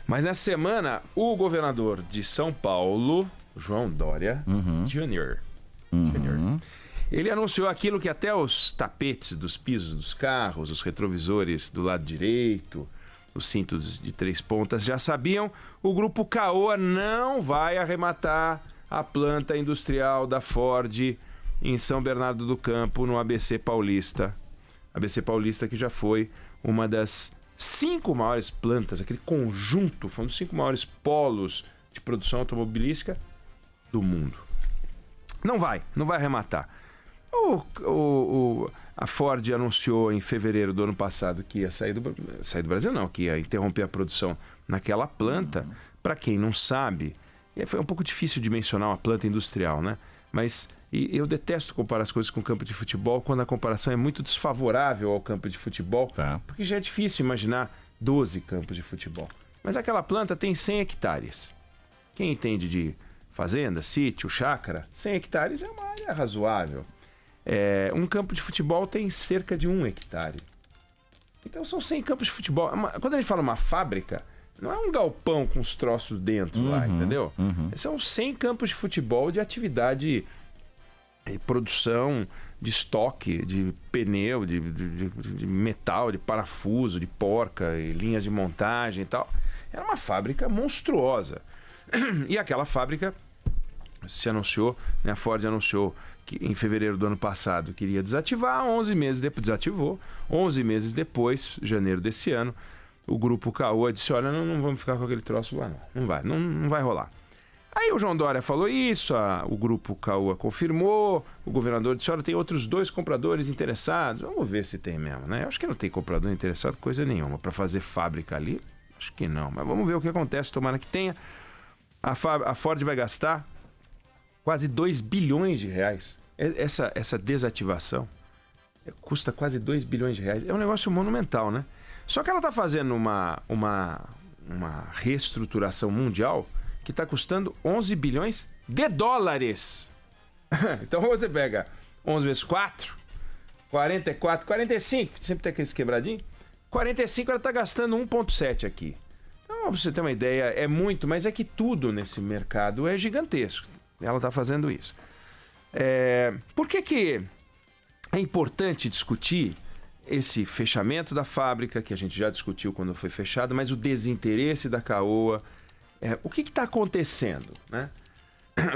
Mas nessa semana, o governador de São Paulo, João Dória Jr., ele anunciou aquilo que até os tapetes dos pisos dos carros, os retrovisores do lado direito, os cintos de 3 pontas já sabiam. O grupo Caoa não vai arrematar a planta industrial da Ford em São Bernardo do Campo, no ABC Paulista. ABC Paulista que já foi uma das 5 maiores plantas, aquele conjunto, foi um dos 5 maiores polos de produção automobilística do mundo. Não vai arrematar. A Ford anunciou em fevereiro do ano passado que ia sair do Brasil, não, que ia interromper a produção naquela planta. Para quem não sabe, foi um pouco difícil de mencionar uma planta industrial, né? Mas eu detesto comparar as coisas com o campo de futebol quando a comparação é muito desfavorável ao campo de futebol, porque já é difícil imaginar 12 campos de futebol. Mas aquela planta tem 100 hectares. Quem entende de fazenda, sítio, chácara, 100 hectares é uma área razoável. Um campo de futebol tem cerca de 1 hectare. Então são 100 campos de futebol. Quando a gente fala uma fábrica, não é um galpão com os troços dentro lá, entendeu? São 100 campos de futebol de atividade, produção de estoque, de pneu, de metal, de parafuso, de porca, e linhas de montagem e tal. Era uma fábrica monstruosa. E aquela fábrica se anunciou, né, a Ford anunciou que em fevereiro do ano passado queria desativar, 11 meses depois desativou, 11 meses depois, janeiro desse ano, o grupo Caoa disse, olha, não vamos ficar com aquele troço lá não vai rolar. Aí o João Dória falou isso, o grupo Caoa confirmou, o governador disse, olha, tem outros 2 compradores interessados, vamos ver se tem mesmo, né? Eu acho que não tem comprador interessado coisa nenhuma, para fazer fábrica ali, acho que não, mas vamos ver o que acontece, tomara que tenha. A Ford vai gastar quase 2 bilhões de reais. Essa desativação custa quase 2 bilhões de reais. É um negócio monumental, né? Só que ela está fazendo uma reestruturação mundial que está custando 11 bilhões de dólares. Então você pega 11 vezes 4, 44, 45, sempre tem aqueles quebradinhos. 45 ela está gastando 1,7 aqui. Então, pra você ter uma ideia, é muito, mas é que tudo nesse mercado é gigantesco. Ela está fazendo isso. Por que é importante discutir esse fechamento da fábrica, que a gente já discutiu quando foi fechado, mas o desinteresse da Caoa? O que está acontecendo, né?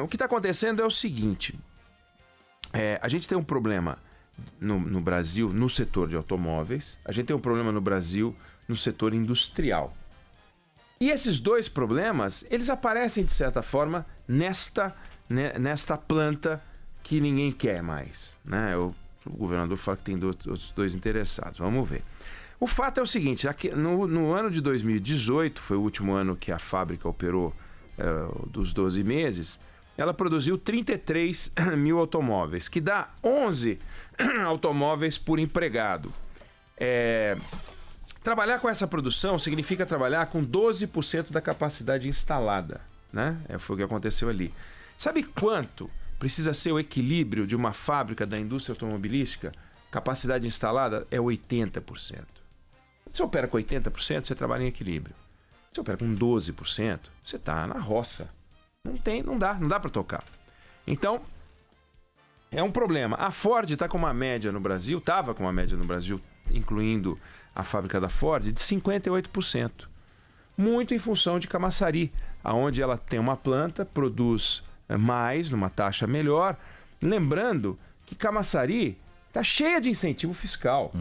O que está acontecendo é o seguinte. A gente tem um problema no Brasil, no setor de automóveis. A gente tem um problema no Brasil no setor industrial. E esses 2 problemas, eles aparecem de certa forma nesta planta que ninguém quer mais, né? O governador fala que tem outros 2 interessados. Vamos ver. O fato é o seguinte, no ano de 2018, foi o último ano que a fábrica operou dos 12 meses, ela produziu 33 mil automóveis, que dá 11 automóveis por empregado. Trabalhar com essa produção significa trabalhar com 12% da capacidade instalada, né? Foi o que aconteceu ali. Sabe quanto precisa ser o equilíbrio de uma fábrica da indústria automobilística? Capacidade instalada é 80%. Se você opera com 80%, você trabalha em equilíbrio. Se você opera com 12%, você está na roça. Não dá para tocar. Então, é um problema. A Ford está com uma média no Brasil, estava com uma média no Brasil, incluindo a fábrica da Ford, de 58%. Muito em função de Camaçari, onde ela tem uma planta, produz mais, numa taxa melhor. Lembrando que Camaçari está cheia de incentivo fiscal.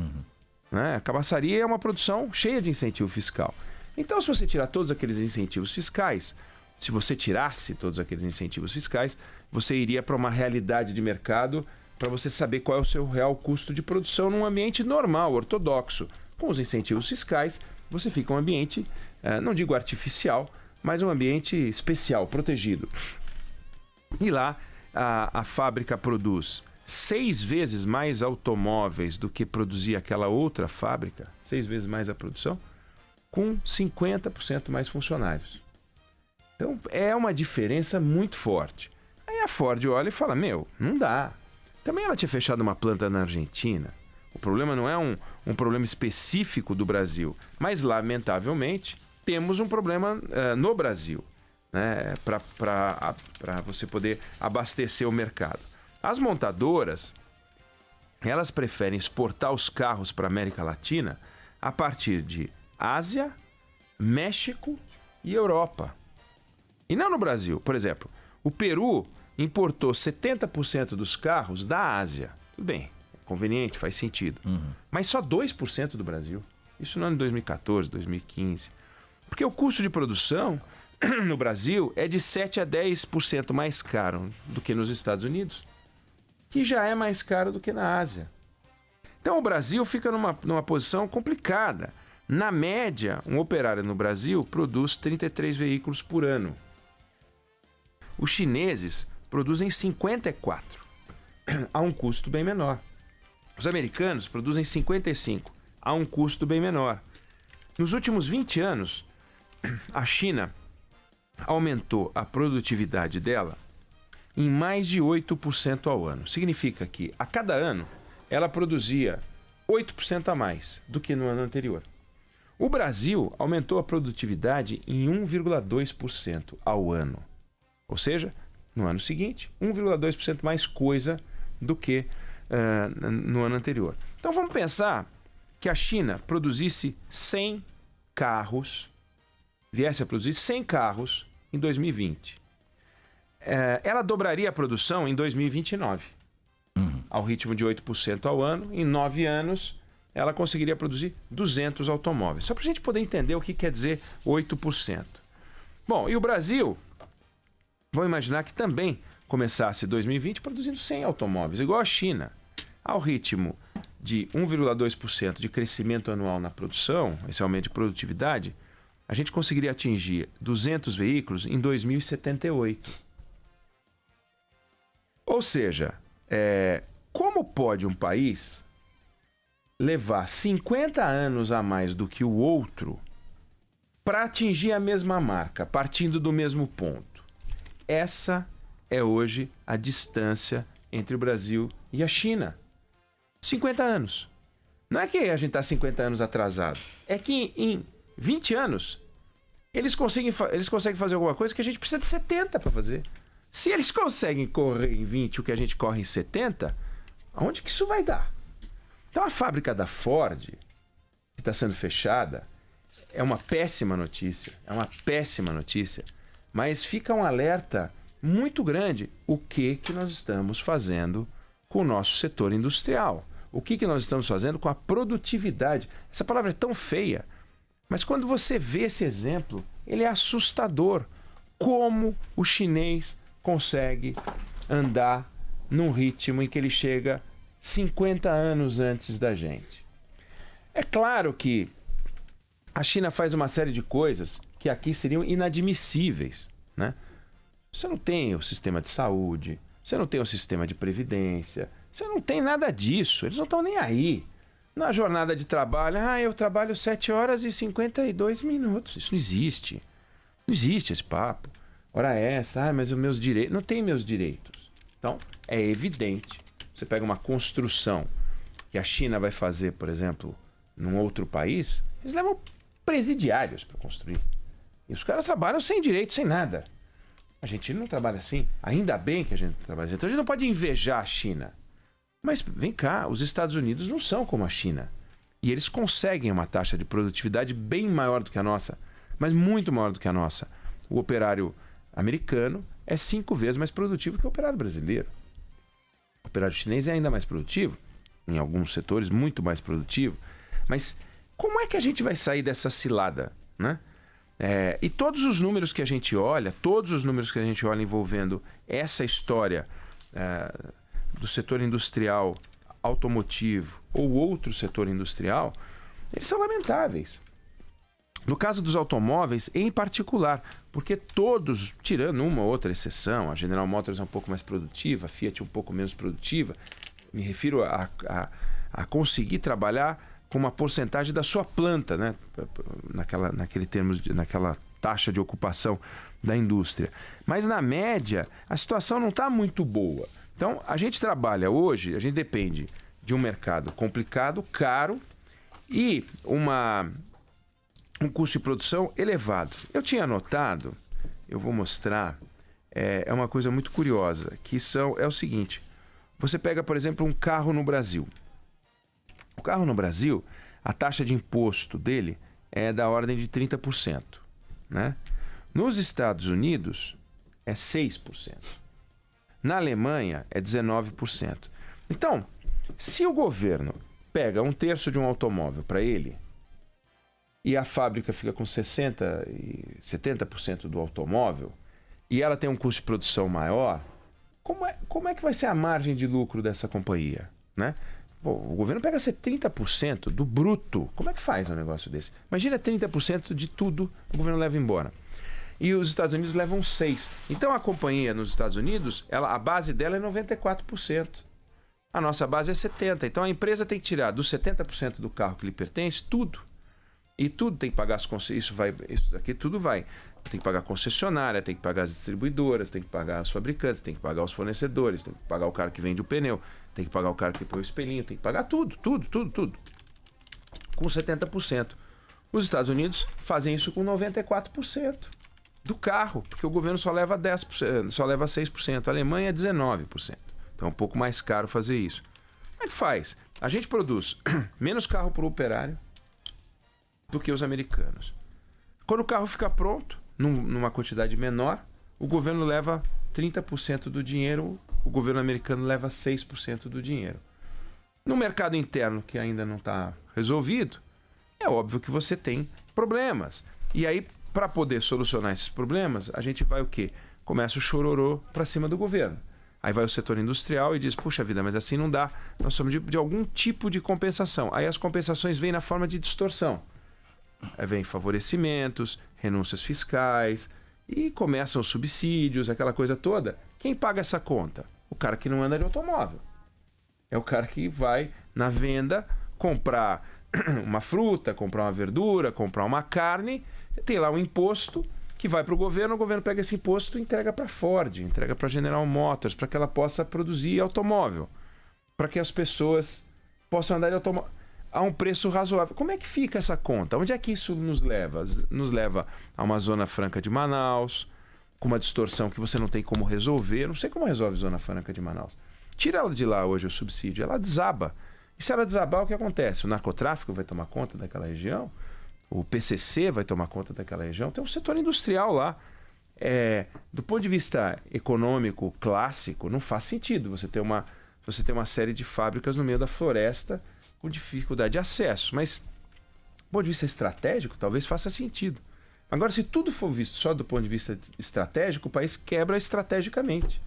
Né? Camaçari é uma produção cheia de incentivo fiscal. Então, se você tirar todos aqueles incentivos fiscais, se você tirasse todos aqueles incentivos fiscais, você iria para uma realidade de mercado para você saber qual é o seu real custo de produção num ambiente normal, ortodoxo. Com os incentivos fiscais, você fica um ambiente, não digo artificial, mas um ambiente especial, protegido. E lá, a fábrica produz 6 vezes mais automóveis do que produzia aquela outra fábrica, 6 vezes mais a produção, com 50% mais funcionários. Então, é uma diferença muito forte. Aí a Ford olha e fala, não dá. Também ela tinha fechado uma planta na Argentina. O problema não é um problema específico do Brasil, mas, lamentavelmente, temos um problema no Brasil, né, para você poder abastecer o mercado. As montadoras, elas preferem exportar os carros para a América Latina a partir de Ásia, México e Europa. E não no Brasil. Por exemplo, o Peru importou 70% dos carros da Ásia. Tudo bem, é conveniente, faz sentido. Mas só 2% do Brasil. Isso no ano de 2014, 2015. Porque o custo de produção no Brasil é de 7 a 10% mais caro do que nos Estados Unidos, que já é mais caro do que na Ásia. Então o Brasil fica numa posição complicada. Na média, um operário no Brasil produz 33 veículos por ano. Os chineses produzem 54, a um custo bem menor. Os americanos produzem 55, a um custo bem menor. Nos últimos 20 anos, a China aumentou a produtividade dela em mais de 8% ao ano. Significa que, a cada ano, ela produzia 8% a mais do que no ano anterior. O Brasil aumentou a produtividade em 1,2% ao ano. Ou seja, no ano seguinte, 1,2% mais coisa do que no ano anterior. Então vamos pensar que a China produzisse 100 carros, viesse a produzir 100 carros em 2020. Ela dobraria a produção em 2029, ao ritmo de 8% ao ano. Em 9 anos, ela conseguiria produzir 200 automóveis. Só para a gente poder entender o que quer dizer 8%. Bom, e o Brasil, vamos imaginar que também começasse 2020 produzindo 100 automóveis, igual a China. Ao ritmo de 1,2% de crescimento anual na produção, esse aumento de produtividade, a gente conseguiria atingir 200 veículos em 2078. Ou seja, como pode um país levar 50 anos a mais do que o outro para atingir a mesma marca, partindo do mesmo ponto? Essa é hoje a distância entre o Brasil e a China. 50 anos. Não é que a gente está 50 anos atrasado. É que em 20 anos eles conseguem fazer alguma coisa que a gente precisa de 70 para fazer. Se eles conseguem correr em 20 o que a gente corre em 70, aonde que isso vai dar? Então a fábrica da Ford, que está sendo fechada, é uma péssima notícia. É uma péssima notícia. Mas fica um alerta muito grande. O que nós estamos fazendo com o nosso setor industrial? O que nós estamos fazendo com a produtividade? Essa palavra é tão feia, mas quando você vê esse exemplo, ele é assustador. Como o chinês consegue andar num ritmo em que ele chega 50 anos antes da gente. É claro que a China faz uma série de coisas que aqui seriam inadmissíveis, né? Você não tem o sistema de saúde, você não tem o sistema de previdência, você não tem nada disso, eles não estão nem aí. Na jornada de trabalho, eu trabalho 7 horas e 52 minutos. Isso não existe. Não existe esse papo. Ora essa, mas os meus direitos... Não tem meus direitos. Então, é evidente. Você pega uma construção que a China vai fazer, por exemplo, num outro país, eles levam presidiários para construir. E os caras trabalham sem direito, sem nada. A gente não trabalha assim. Ainda bem que a gente trabalha assim. Então a gente não pode invejar a China. Mas vem cá, os Estados Unidos não são como a China. E eles conseguem uma taxa de produtividade bem maior do que a nossa, mas muito maior do que a nossa. O operário americano é 5 vezes mais produtivo que o operário brasileiro. O operário chinês é ainda mais produtivo, em alguns setores muito mais produtivo. Mas como é que a gente vai sair dessa cilada, né? E todos os números que a gente olha, envolvendo essa história do setor industrial, automotivo ou outro setor industrial, eles são lamentáveis. No caso dos automóveis, em particular, porque todos, tirando uma ou outra exceção, a General Motors é um pouco mais produtiva, a Fiat um pouco menos produtiva, me refiro a conseguir trabalhar com uma porcentagem da sua planta, né? naquela taxa de ocupação da indústria. Mas, na média, a situação não está muito boa. Então, a gente trabalha hoje, a gente depende de um mercado complicado, caro e uma um custo de produção elevado. Eu tinha anotado, eu vou mostrar, é uma coisa muito curiosa, que é o seguinte, você pega, por exemplo, um carro no Brasil. O carro no Brasil, a taxa de imposto dele é da ordem de 30%, né? Nos Estados Unidos, é 6%. Na Alemanha, é 19%. Então, se o governo pega 1/3 de um automóvel para ele e a fábrica fica com 60% e 70% do automóvel e ela tem um custo de produção maior, como é que vai ser a margem de lucro dessa companhia, né? Pô, o governo pega 30% do bruto. Como é que faz um negócio desse? Imagina 30% de tudo o governo leva embora. E os Estados Unidos levam 6%. Então a companhia nos Estados Unidos, a base dela é 94%. A nossa base é 70%. Então a empresa tem que tirar dos 70% do carro que lhe pertence tudo. E tudo tem que pagar as concessionárias. Isso daqui tudo vai. Tem que pagar a concessionária, tem que pagar as distribuidoras, tem que pagar os fabricantes, tem que pagar os fornecedores, tem que pagar o cara que vende o pneu, tem que pagar o cara que põe o espelhinho, tem que pagar tudo. Com 70%. Os Estados Unidos fazem isso com 94% do carro, porque o governo só leva 10%, só leva 6%. A Alemanha é 19%. Então é um pouco mais caro fazer isso. Como é que faz? A gente produz menos carro por operário do que os americanos. Quando o carro fica pronto, numa quantidade menor, o governo leva 30% do dinheiro, o governo americano leva 6% do dinheiro. No mercado interno, que ainda não está resolvido, é óbvio que você tem problemas. E aí, para poder solucionar esses problemas, a gente vai o quê? Começa o chororô para cima do governo. Aí vai o setor industrial e diz, puxa vida, mas assim não dá. Nós somos de algum tipo de compensação. Aí as compensações vêm na forma de distorção. Aí vem favorecimentos, renúncias fiscais e começam os subsídios, aquela coisa toda. Quem paga essa conta? O cara que não anda de automóvel. É o cara que vai na venda comprar uma fruta, comprar uma verdura, comprar uma carne, tem lá um imposto que vai para o governo pega esse imposto e entrega para a Ford, entrega para a General Motors, para que ela possa produzir automóvel, para que as pessoas possam andar de automóvel a um preço razoável. Como é que fica essa conta? Onde é que isso nos leva? Nos leva a uma Zona Franca de Manaus, com uma distorção que você não tem como resolver. Eu não sei como resolve a Zona Franca de Manaus. Tira ela de lá hoje o subsídio, ela desaba. E se ela desabar, o que acontece? O narcotráfico vai tomar conta daquela região, o PCC vai tomar conta daquela região, tem um setor industrial lá. Do ponto de vista econômico clássico, não faz sentido você ter uma série de fábricas no meio da floresta com dificuldade de acesso. Mas, do ponto de vista estratégico, talvez faça sentido. Agora, se tudo for visto só do ponto de vista estratégico, o país quebra estrategicamente,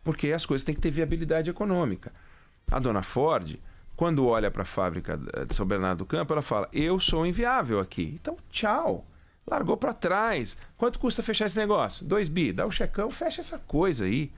porque as coisas têm que ter viabilidade econômica. A dona Ford, quando olha para a fábrica de São Bernardo do Campo, ela fala, eu sou inviável aqui. Então, tchau. Largou para trás. Quanto custa fechar esse negócio? 2 bi. Dá um checão, fecha essa coisa aí.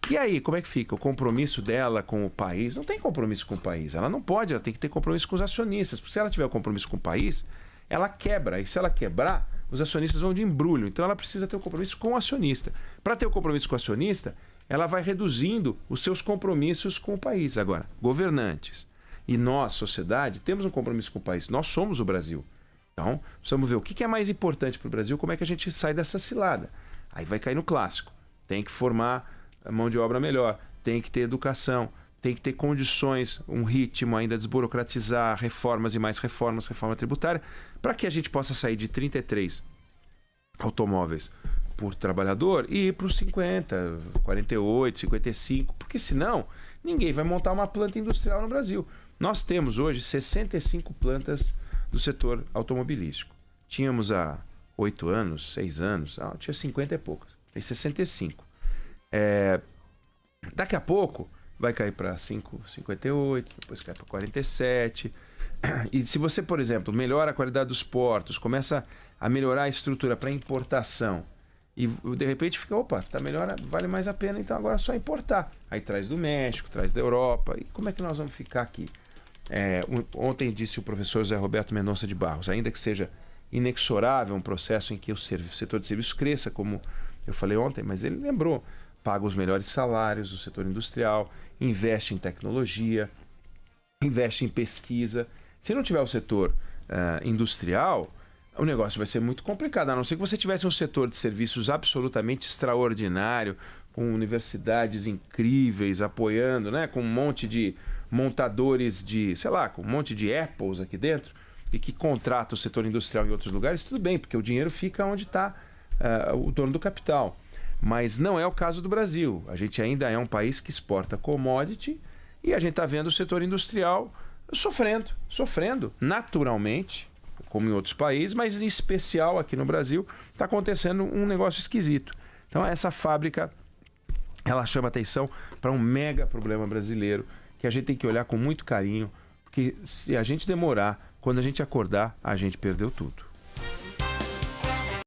E aí, como é que fica? O compromisso dela com o país? Não tem compromisso com o país. Ela não pode, ela tem que ter compromisso com os acionistas. Porque se ela tiver compromisso com o país, ela quebra. E se ela quebrar, os acionistas vão de embrulho. Então ela precisa ter um compromisso com o acionista. Para ter o compromisso com o acionista, ela vai reduzindo os seus compromissos com o país. Agora, governantes e nós, sociedade, temos um compromisso com o país. Nós somos o Brasil. Então, precisamos ver o que é mais importante para o Brasil, como é que a gente sai dessa cilada. Aí vai cair no clássico. Tem que formar a mão de obra melhor, tem que ter educação, tem que ter condições, um ritmo ainda, desburocratizar, reformas e mais reformas, reforma tributária, para que a gente possa sair de 33 automóveis por trabalhador e ir para os 50, 48, 55, porque senão ninguém vai montar uma planta industrial no Brasil. Nós temos hoje 65 plantas do setor automobilístico. Tínhamos há 8 anos, 6 anos, tinha 50 e poucas, tem 65. Daqui a pouco vai cair para 58, depois cai para 47. E se você, por exemplo, melhora a qualidade dos portos, começa a melhorar a estrutura para importação e de repente fica, opa, tá melhor, vale mais a pena, então agora é só importar. Aí traz do México, traz da Europa. E como é que nós vamos ficar aqui? Ontem disse o professor Zé Roberto Mendonça de Barros, ainda que seja inexorável um processo em que o setor de serviços cresça, como eu falei ontem, mas ele lembrou, paga os melhores salários do setor industrial, investe em tecnologia, investe em pesquisa. Se não tiver o setor industrial, o negócio vai ser muito complicado, a não ser que você tivesse um setor de serviços absolutamente extraordinário, com universidades incríveis apoiando, né? Com um monte de montadores de, sei lá, com um monte de Apples aqui dentro, e que contrata o setor industrial em outros lugares, tudo bem, porque o dinheiro fica onde está o dono do capital. Mas não é o caso do Brasil. A gente ainda é um país que exporta commodity e a gente está vendo o setor industrial sofrendo naturalmente, como em outros países, mas em especial aqui no Brasil, está acontecendo um negócio esquisito. Então essa fábrica, ela chama atenção para um mega problema brasileiro que a gente tem que olhar com muito carinho, porque se a gente demorar, quando a gente acordar, a gente perdeu tudo.